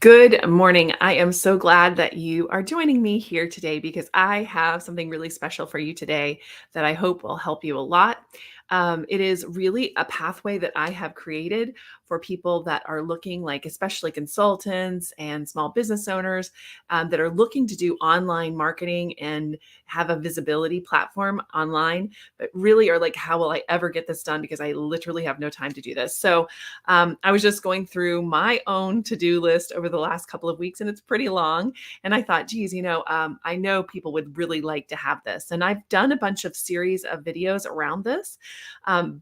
Good morning. I am so glad that you are joining me here today because I have something really special for you today that I hope will help you a lot. It is really a pathway that I have created for people that are looking, like especially consultants and small business owners that are looking to do online marketing and have a visibility platform online, but really are like, how will I ever get this done? Because I literally have no time to do this. So I was just going through my own to-do list over the last couple of weeks, and it's pretty long. And I thought, geez, I know people would really like to have this. And I've done a bunch of series of videos around this,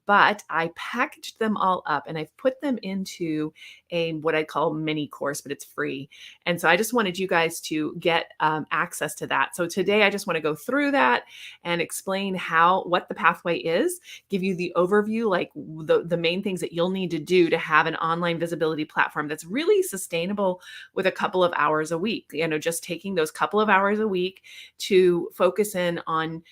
but I packaged them all up and I've put them into a what I call mini course, but it's free. And so I just wanted you guys to get access to that. So today I just want to go through that and explain what the pathway is, give you the overview, like the main things that you'll need to do to have an online visibility platform that's really sustainable with a couple of hours a week. Just taking those couple of hours a week to focus in on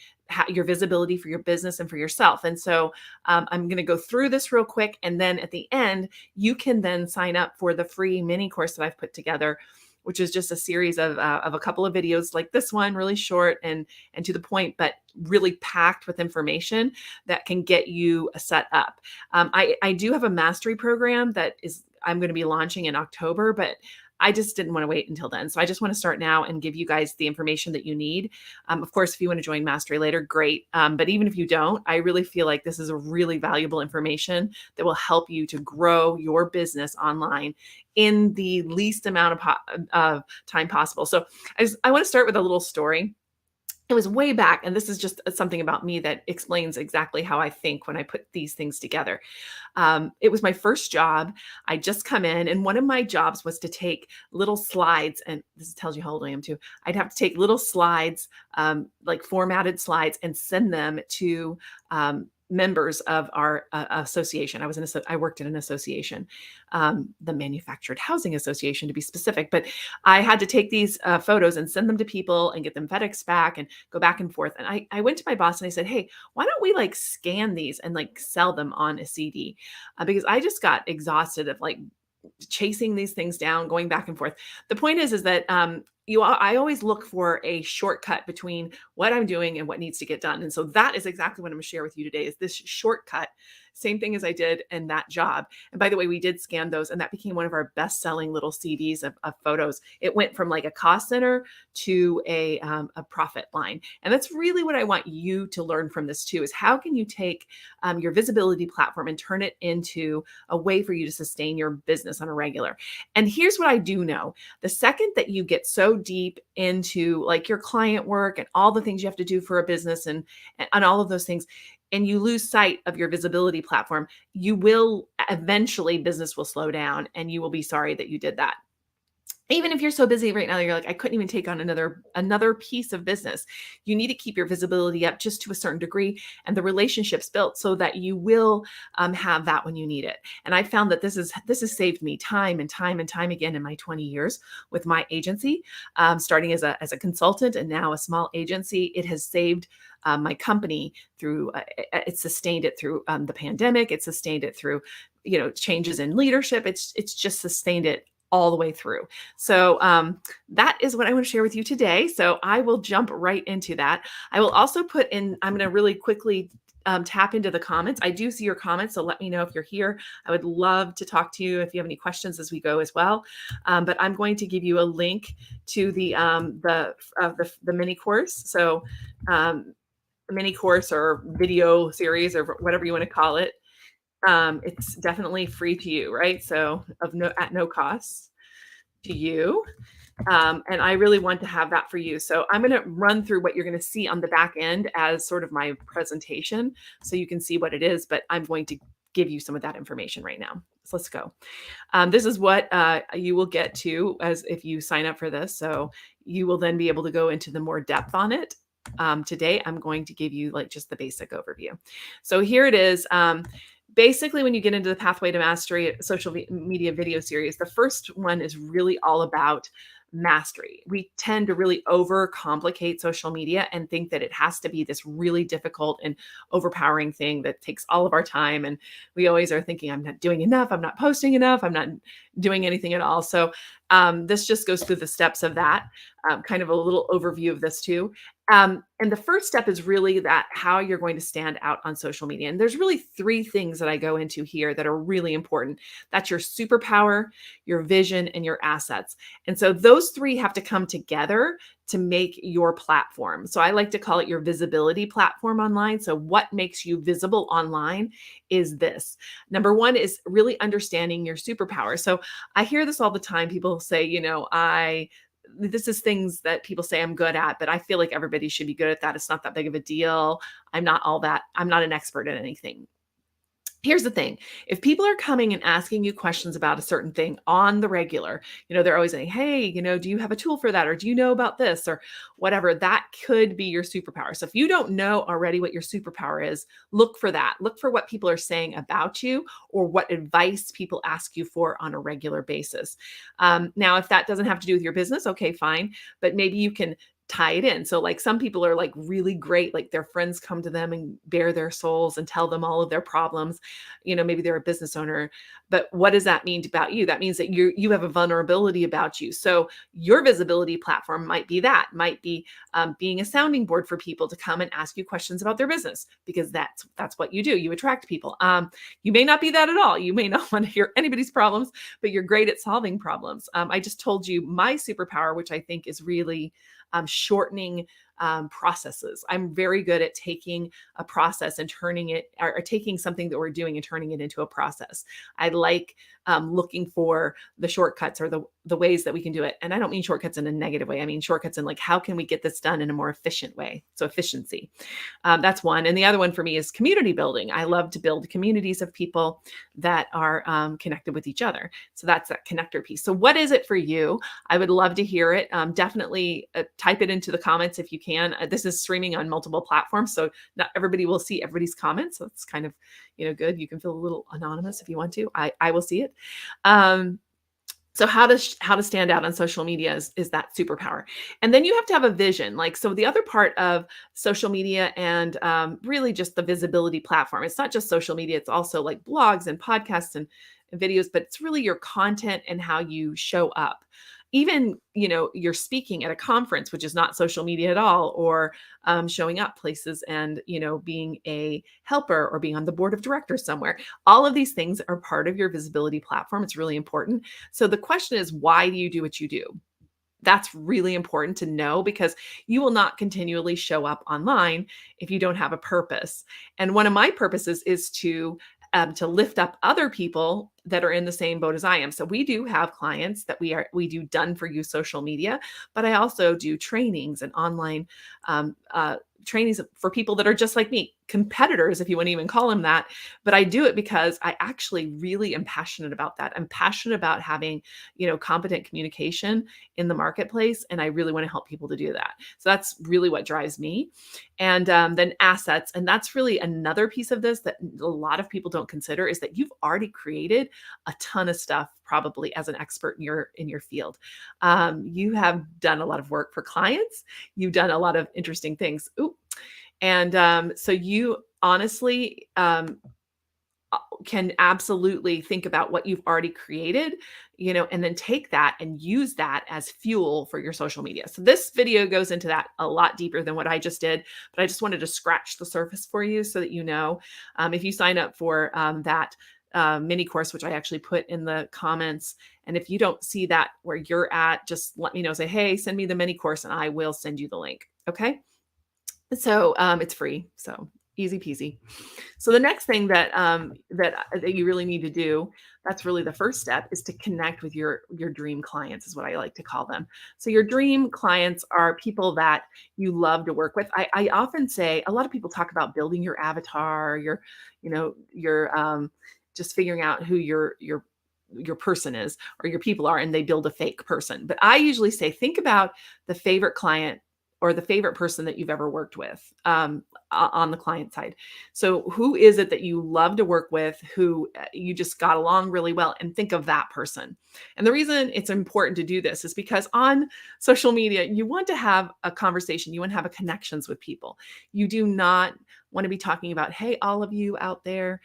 your visibility for your business and for yourself. And so I'm going to go through this real quick. And then at the end, you can then sign up for the free mini course that I've put together, which is just a series of a couple of videos like this one, really short and to the point, but really packed with information that can get you set up. I do have a mastery program I'm going to be launching in October, but I just didn't want to wait until then. So I just want to start now and give you guys the information that you need. Of course, if you want to join Mastery later, great. But even if you don't, I really feel like this is a really valuable information that will help you to grow your business online in the least amount of time possible. So I want to start with a little story. It was way back, and this is just something about me that explains exactly how I think when I put these things together. It was my first job. I just come in, and one of my jobs was to take little slides, and this tells you how old I am too. I'd have to take little slides, like formatted slides, and send them to members of our association. I worked at an association, the Manufactured Housing Association to be specific, but I had to take these photos and send them to people and get them FedEx back and go back and forth. And I went to my boss and I said, hey, why don't we like scan these and like sell them on a CD? Because I just got exhausted of like chasing these things down, going back and forth. The point is that I always look for a shortcut between what I'm doing and what needs to get done. And so that is exactly what I'm going to share with you today is this shortcut. Same thing as I did in that job. And by the way, we did scan those and that became one of our best selling little CDs of photos. It went from like a cost center to a profit line. And that's really what I want you to learn from this too, is how can you take your visibility platform and turn it into a way for you to sustain your business on a regular. And here's what I do know. The second that you get so deep into like your client work and all the things you have to do for a business and all of those things, and you lose sight of your visibility platform, you will eventually business will slow down and you will be sorry that you did that. Even if you're so busy right now, you're like, I couldn't even take on another piece of business. You need to keep your visibility up just to a certain degree and the relationships built so that you will have that when you need it. And I found that this has saved me time and time and time again in my 20 years with my agency, starting as a consultant and now a small agency. It has saved my company through. It sustained it through the pandemic. It sustained it through changes in leadership. It's just sustained it all the way through. So that is what I want to share with you today. So I will jump right into that. I will also I'm going to really quickly tap into the comments. I do see your comments, so let me know if you're here. I would love to talk to you if you have any questions as we go as well. But I'm going to give you a link to the mini course. So mini course or video series or whatever you want to call it. It's definitely free to you, right? So at no cost to you. And I really want to have that for you. So I'm going to run through what you're going to see on the back end as sort of my presentation so you can see what it is, but I'm going to give you some of that information right now. So let's go. This is what you will get to as if you sign up for this. So you will then be able to go into the more depth on it. Today, I'm going to give you like just the basic overview. So here it is. Basically, when you get into the Pathway to Mastery social media video series, the first one is really all about mastery. We tend to really overcomplicate social media and think that it has to be this really difficult and overpowering thing that takes all of our time. And we always are thinking, I'm not doing enough, I'm not posting enough, I'm not doing anything at all. So this just goes through the steps of that, kind of a little overview of this too. And the first step is really that how you're going to stand out on social media. And there's really three things that I go into here that are really important. That's your superpower, your vision, and your assets. And so those three have to come together to make your platform. So I like to call it your visibility platform online. So what makes you visible online is this. Number one is really understanding your superpower. So I hear this all the time. People say, this is things that people say I'm good at, but I feel like everybody should be good at that. It's not that big of a deal. I'm not an expert at anything. Here's the thing. If people are coming and asking you questions about a certain thing on the regular, they're always saying, hey, do you have a tool for that? Or do you know about this or whatever? That could be your superpower. So if you don't know already what your superpower is, look for that. Look for what people are saying about you or what advice people ask you for on a regular basis. Now, if that doesn't have to do with your business, okay, fine. But maybe you can tie it in. So like some people are like really great, like their friends come to them and bare their souls and tell them all of their problems. Maybe they're a business owner, but what does that mean about you? That means that you have a vulnerability about you. So your visibility platform might be being a sounding board for people to come and ask you questions about their business, because that's what you do. You attract people. You may not be that at all. You may not want to hear anybody's problems, but you're great at solving problems. I just told you my superpower, which I think is really shortening processes. I'm very good at taking a process and turning it, or taking something that we're doing and turning it into a process. I like looking for the shortcuts or the ways that we can do it. And I don't mean shortcuts in a negative way. I mean shortcuts in like, how can we get this done in a more efficient way? So efficiency. That's one. And the other one for me is community building. I love to build communities of people that are connected with each other. So that's that connector piece. So what is it for you? I would love to hear it. Definitely type it into the comments if you can. This is streaming on multiple platforms, so not everybody will see everybody's comments. So it's kind of, good. You can feel a little anonymous if you want to. I will see it. So how to stand out on social media is that superpower. And then you have to have a vision. Like, so the other part of social media and really just the visibility platform, it's not just social media, it's also like blogs and podcasts and videos, but it's really your content and how you show up. Even, you're speaking at a conference, which is not social media at all, or showing up places and, being a helper or being on the board of directors somewhere. All of these things are part of your visibility platform. It's really important. So the question is, why do you do what you do? That's really important to know, because you will not continually show up online if you don't have a purpose. And one of my purposes is to lift up other people that are in the same boat as I am. So we do have clients that we do done for you social media, but I also do trainings and online trainings for people that are just like me, competitors, if you want to even call them that. But I do it because I actually really am passionate about that. I'm passionate about having, competent communication in the marketplace. And I really want to help people to do that. So that's really what drives me. And then assets. And that's really another piece of this that a lot of people don't consider, is that you've already created a ton of stuff, probably as an expert in your field. You have done a lot of work for clients. You've done a lot of interesting things. Ooh. And so you honestly can absolutely think about what you've already created, and then take that and use that as fuel for your social media. So this video goes into that a lot deeper than what I just did, but I just wanted to scratch the surface for you so that if you sign up for that mini course, which I actually put in the comments. And if you don't see that where you're at, just let me know. Say, hey, send me the mini course and I will send you the link. Okay. So it's free. So easy peasy. So the next thing that you really need to do, that's really the first step, is to connect with your dream clients, is what I like to call them. So your dream clients are people that you love to work with. I often say, a lot of people talk about building your avatar, your just figuring out who your person is, or your people are, and they build a fake person. But I usually say, think about the favorite client or the favorite person that you've ever worked with, on the client side. So who is it that you love to work with, who you just got along really well, and think of that person. And the reason it's important to do this is because on social media, you want to have a conversation, you want to have a connections with people. You do not want to be talking about, hey, all of you out there.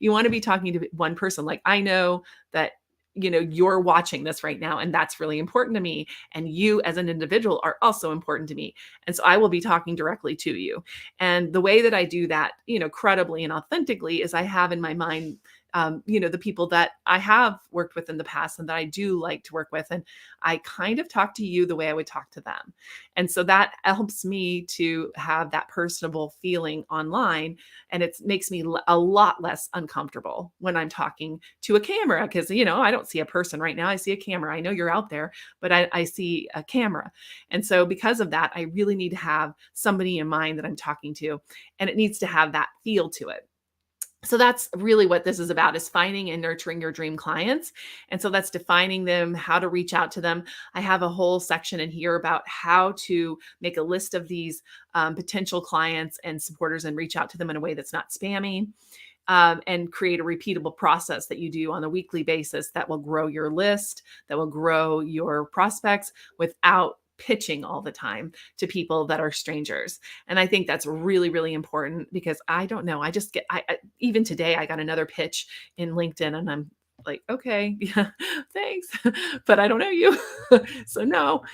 You want to be talking to one person. Like, I know that you're watching this right now, and that's really important to me, and you as an individual are also important to me, and so I will be talking directly to you. And the way that I do that, credibly and authentically, is I have in my mind, the people that I have worked with in the past and that I do like to work with. And I kind of talk to you the way I would talk to them. And so that helps me to have that personable feeling online. And it makes me a lot less uncomfortable when I'm talking to a camera because, I don't see a person right now. I see a camera. I know you're out there, but I see a camera. And so because of that, I really need to have somebody in mind that I'm talking to, and it needs to have that feel to it. So that's really what this is about, is finding and nurturing your dream clients. And so that's defining them, how to reach out to them. I have a whole section in here about how to make a list of these potential clients and supporters and reach out to them in a way that's not spammy, and create a repeatable process that you do on a weekly basis that will grow your list, that will grow your prospects without pitching all the time to people that are strangers. And I think that's really, really important because I don't know. I just get, even today, I got another pitch in LinkedIn and I'm like, okay, yeah, thanks, but I don't know you. So no.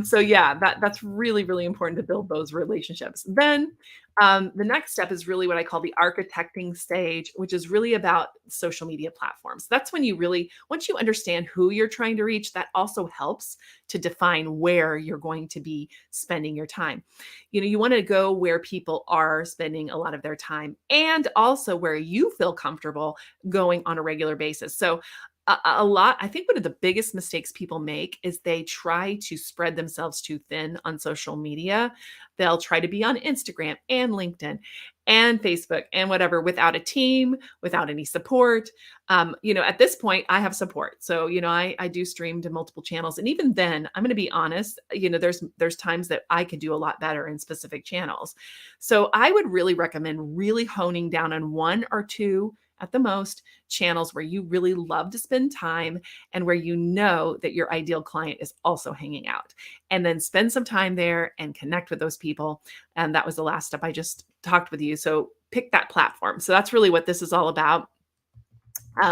So yeah, that's really, really important to build those relationships. Then the next step is really what I call the architecting stage, which is really about social media platforms. That's when you really, once you understand who you're trying to reach, that also helps to define where you're going to be spending your time. You want to go where people are spending a lot of their time, and also where you feel comfortable going on a regular basis. So I think one of the biggest mistakes people make is they try to spread themselves too thin on social media. They'll try to be on Instagram and LinkedIn and Facebook and whatever without a team, without any support. At this point, I have support. So, I do stream to multiple channels. And even then, I'm going to be honest, there's times that I could do a lot better in specific channels. So I would really recommend really honing down on one or two at the most channels where you really love to spend time and where you know that your ideal client is also hanging out. And then spend some time there and connect with those people. And that was the last step I just talked with you. So pick that platform. So that's really what this is all about.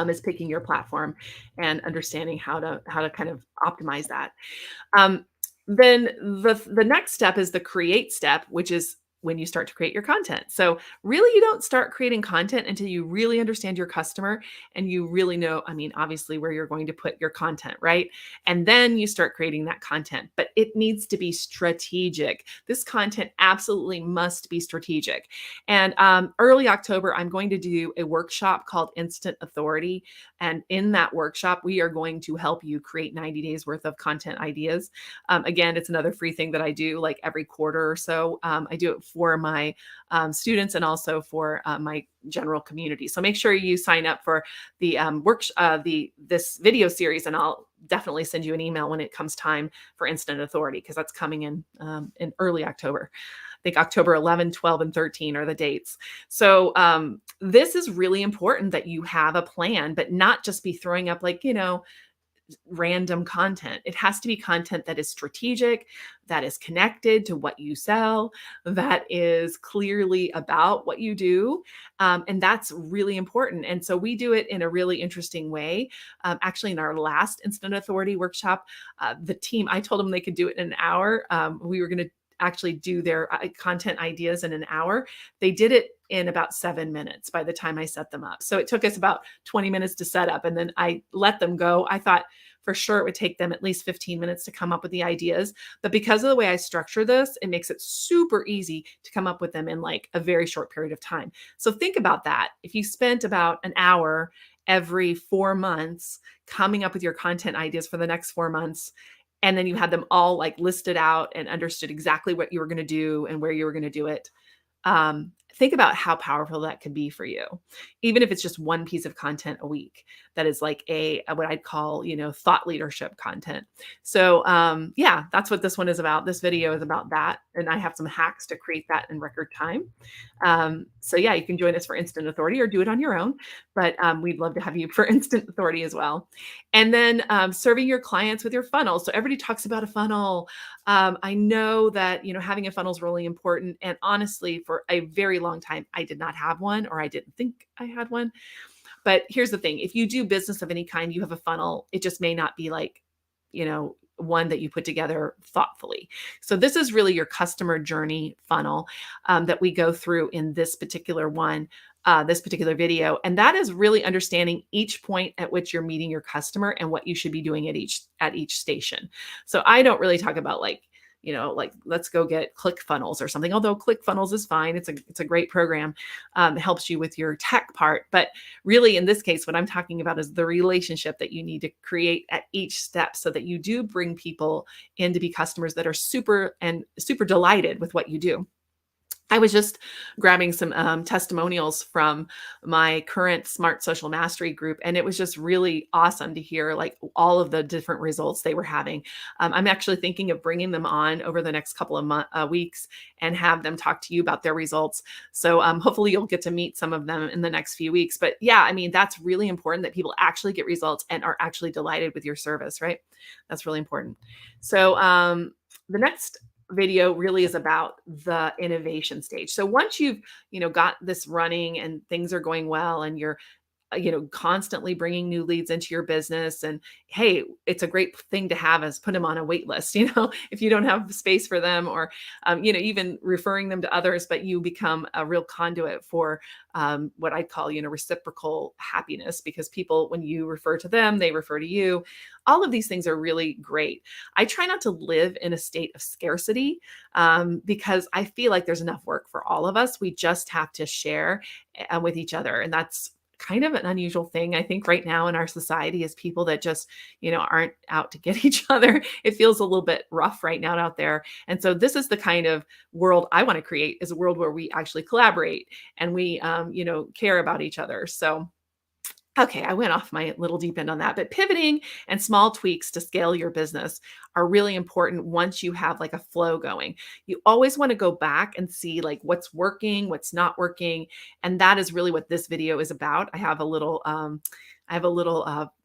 Is picking your platform and understanding how to kind of optimize that. Um, then the next step is the create step, which is when you start to create your content. So really, you don't start creating content until you really understand your customer and you really know, I mean, obviously where you're going to put your content, right? And then you start creating that content, but it needs to be strategic. This content absolutely must be strategic. And early October, I'm going to do a workshop called Instant Authority. And in that workshop, we are going to help you create 90 days worth of content ideas. Again, it's another free thing that I do like every quarter or so. I do it for my students and also for my general community. So make sure you sign up for the this video series, and I'll definitely send you an email when it comes time for Instant Authority, because that's coming in early October. I think October 11, 12, and 13 are the dates. So this is really important that you have a plan, but not just be throwing up like, random content. It has to be content that is strategic, that is connected to what you sell, that is clearly about what you do. And that's really important. And so we do it in a really interesting way. Actually, in our last Instant Authority workshop, the team, I told them they could do it in an hour. We were going to actually do their content ideas in an hour. They did it in about 7 minutes by the time I set them up. So it took us about 20 minutes to set up, and then I let them go. I thought for sure it would take them at least 15 minutes to come up with the ideas. But because of the way I structure this, it makes it super easy to come up with them in like a very short period of time. So think about that. If you spent about an hour every 4 months coming up with your content ideas for the next 4 months, and then you had them all like listed out and understood exactly what you were going to do and where you were going to do it. think about how powerful that could be for you. Even if it's just one piece of content a week that is like what I'd call, thought leadership content. So, yeah, that's what this one is about. This video is about that. And I have some hacks to create that in record time. So yeah, you can join us for instant authority or do it on your own, but we'd love to have you for instant authority as well. And then serving your clients with your funnel. So everybody talks about a funnel. I know that, having a funnel is really important. And honestly, for a very long time, I did not have one, or I didn't think I had one. But here's the thing, if you do business of any kind, you have a funnel. It just may not be like, one that you put together thoughtfully. So this is really your customer journey funnel that we go through in this particular one, this particular video. And that is really understanding each point at which you're meeting your customer and what you should be doing at each station. So I don't really talk about like, like let's go get ClickFunnels or something. Although ClickFunnels is fine, it's a great program. It helps you with your tech part. But really, in this case, what I'm talking about is the relationship that you need to create at each step, so that you do bring people in to be customers that are super delighted with what you do. I was just grabbing some testimonials from my current Smart Social Mastery group, and it was just really awesome to hear like all of the different results they were having. I'm actually thinking of bringing them on over the next couple of weeks and have them talk to you about their results. So hopefully you'll get to meet some of them in the next few weeks. But yeah, I mean, that's really important that people actually get results and are actually delighted with your service, right? That's really important. So the next video really is about the innovation stage. So once you've, got this running and things are going well and you're constantly bringing new leads into your business. And hey, it's a great thing to have as put them on a wait list, if you don't have space for them, or, even referring them to others, but you become a real conduit for what I call, reciprocal happiness, because people, when you refer to them, they refer to you. All of these things are really great. I try not to live in a state of scarcity because I feel like there's enough work for all of us. We just have to share with each other. And that's kind of an unusual thing, I think, right now in our society, is people that just, aren't out to get each other. It feels a little bit rough right now out there. And so this is the kind of world I want to create, is a world where we actually collaborate and we, care about each other. So okay, I went off my little deep end on that, but pivoting and small tweaks to scale your business are really important once you have like a flow going. You always want to go back and see like what's working, what's not working, and that is really what this video is about. I have a little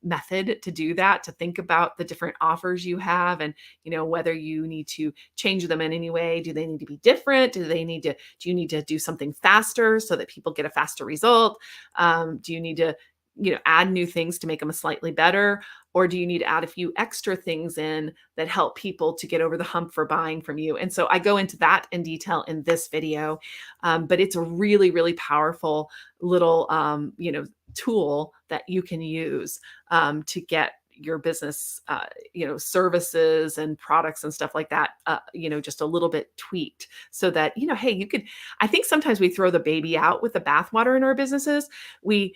method to do that, to think about the different offers you have, and whether you need to change them in any way. Do they need to be different? Do you need to do something faster so that people get a faster result? Do you need to add new things to make them a slightly better? Or do you need to add a few extra things in that help people to get over the hump for buying from you? And so I go into that in detail in this video, but it's a really, really powerful little, tool that you can use to get your business, services and products and stuff like that, just a little bit tweaked, so that, hey, I think sometimes we throw the baby out with the bathwater in our businesses. We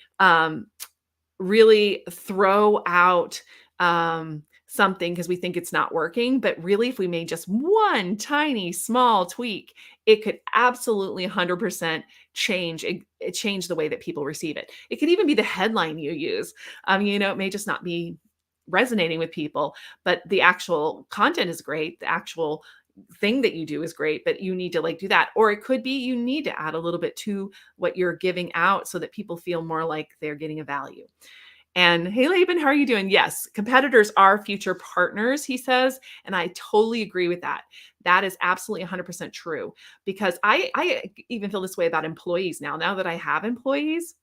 really throw out something because we think it's not working. But really, if we made just one tiny small tweak, it could absolutely 100% change the way that people receive it. It could even be the headline you use. It may just not be resonating with people, but the actual content is great. The actual thing that you do is great, but you need to like do that. Or it could be you need to add a little bit to what you're giving out so that people feel more like they're getting a value. And hey, Laban, how are you doing? Yes, competitors are future partners, he says. And I totally agree with that. That is absolutely 100% true, because I even feel this way about employees now that I have employees.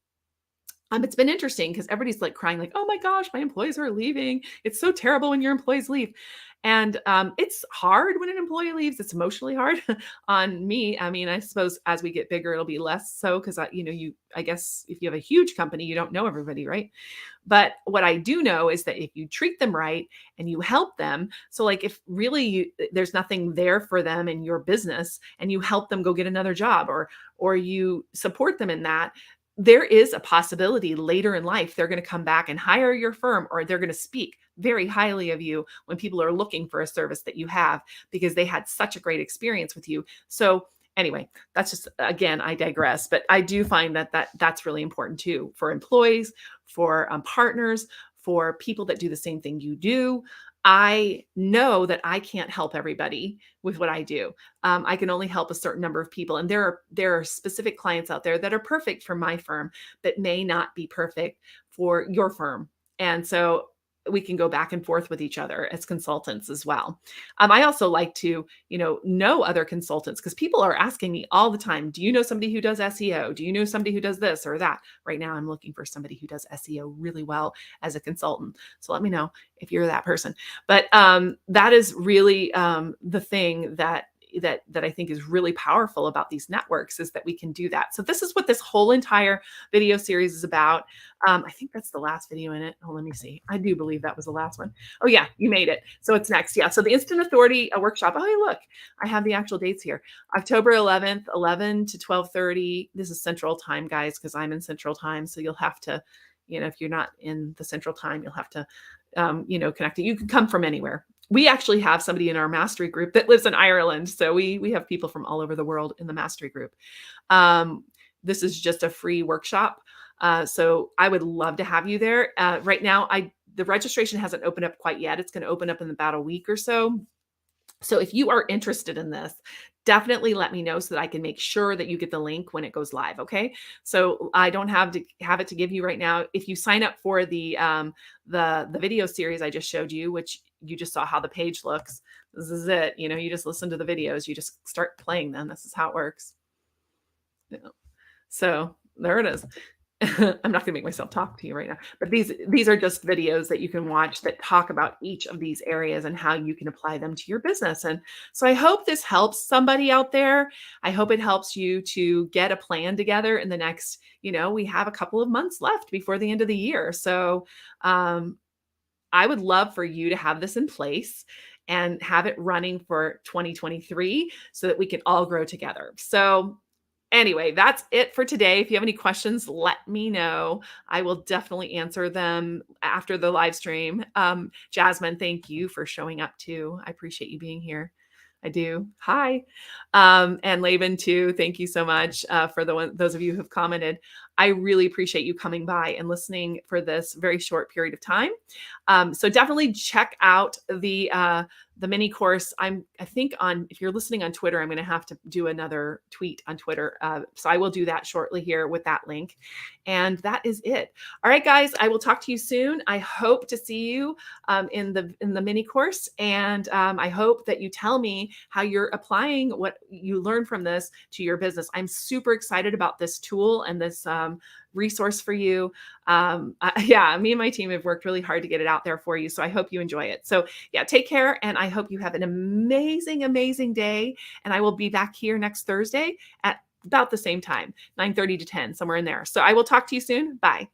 It's been interesting because everybody's like crying, like, oh my gosh, my employees are leaving. It's so terrible when your employees leave. And it's hard when an employee leaves. It's emotionally hard on me. I mean, I suppose as we get bigger, it'll be less so, because, I guess if you have a huge company, you don't know everybody, right? But what I do know is that if you treat them right and you help them, so like if really there's nothing there for them in your business and you help them go get another job, or you support them in that, there is a possibility later in life they're going to come back and hire your firm, or they're going to speak very highly of you when people are looking for a service that you have, because they had such a great experience with you. So Anyway, that's just, again, I digress, but I do find that that's really important too for employees, for partners, for people that do the same thing you do. I know that I can't help everybody with what I do. I can only help a certain number of people, and there are specific clients out there that are perfect for my firm that may not be perfect for your firm, and so we can go back and forth with each other as consultants as well. I also like to, know other consultants because people are asking me all the time, do you know somebody who does SEO? Do you know somebody who does this or that? Right now, I'm looking for somebody who does SEO really well as a consultant. So let me know if you're that person. But that is really the thing that I think is really powerful about these networks is that we can do that. So this is what this whole entire video series is about. I think that's the last video in it. Oh, let me see. I do believe that was the last one. Oh yeah, you made it. So it's next. Yeah. So the Instant Authority workshop. Oh, hey, look, I have the actual dates here. October 11th, 11 to 12:30. This is Central Time, guys, because I'm in Central Time. So you'll have to, if you're not in the Central Time, you'll have to, connect it. You can come from anywhere. We actually have somebody in our mastery group that lives in Ireland. So we have people from all over the world in the mastery group. This is just a free workshop. So I would love to have you there. Right now, the registration hasn't opened up quite yet. It's going to open up in about a week or so. So if you are interested in this, definitely let me know so that I can make sure that you get the link when it goes live. Okay. So I don't have it to give you right now. If you sign up for the video series I just showed you, which you just saw how the page looks, this is it. You just listen to the videos, you just start playing them. This is how it works. Yeah. So there it is. I'm not gonna make myself talk to you right now, but these are just videos that you can watch that talk about each of these areas and how you can apply them to your business. And so I hope this helps somebody out there. I hope it helps you to get a plan together in the next, we have a couple of months left before the end of the year. So I would love for you to have this in place and have it running for 2023 so that we can all grow together. So anyway, that's it for today. If you have any questions, let me know. I will definitely answer them after the live stream. Jasmine, thank you for showing up too. I appreciate you being here. I do. Hi. And Laban too. Thank you so much for those of you who've commented. I really appreciate you coming by and listening for this very short period of time. So definitely check out the mini course. I think if you're listening on Twitter, I'm going to have to do another tweet on Twitter. So I will do that shortly here with that link. And that is it. All right, guys, I will talk to you soon. I hope to see you in the mini course. And I hope that you tell me how you're applying what you learned from this to your business. I'm super excited about this tool and this resource for you. Yeah, me and my team have worked really hard to get it out there for you. So I hope you enjoy it. So yeah, take care. And I hope you have an amazing, amazing day. And I will be back here next Thursday at about the same time, 9:30 to 10, somewhere in there. So I will talk to you soon. Bye.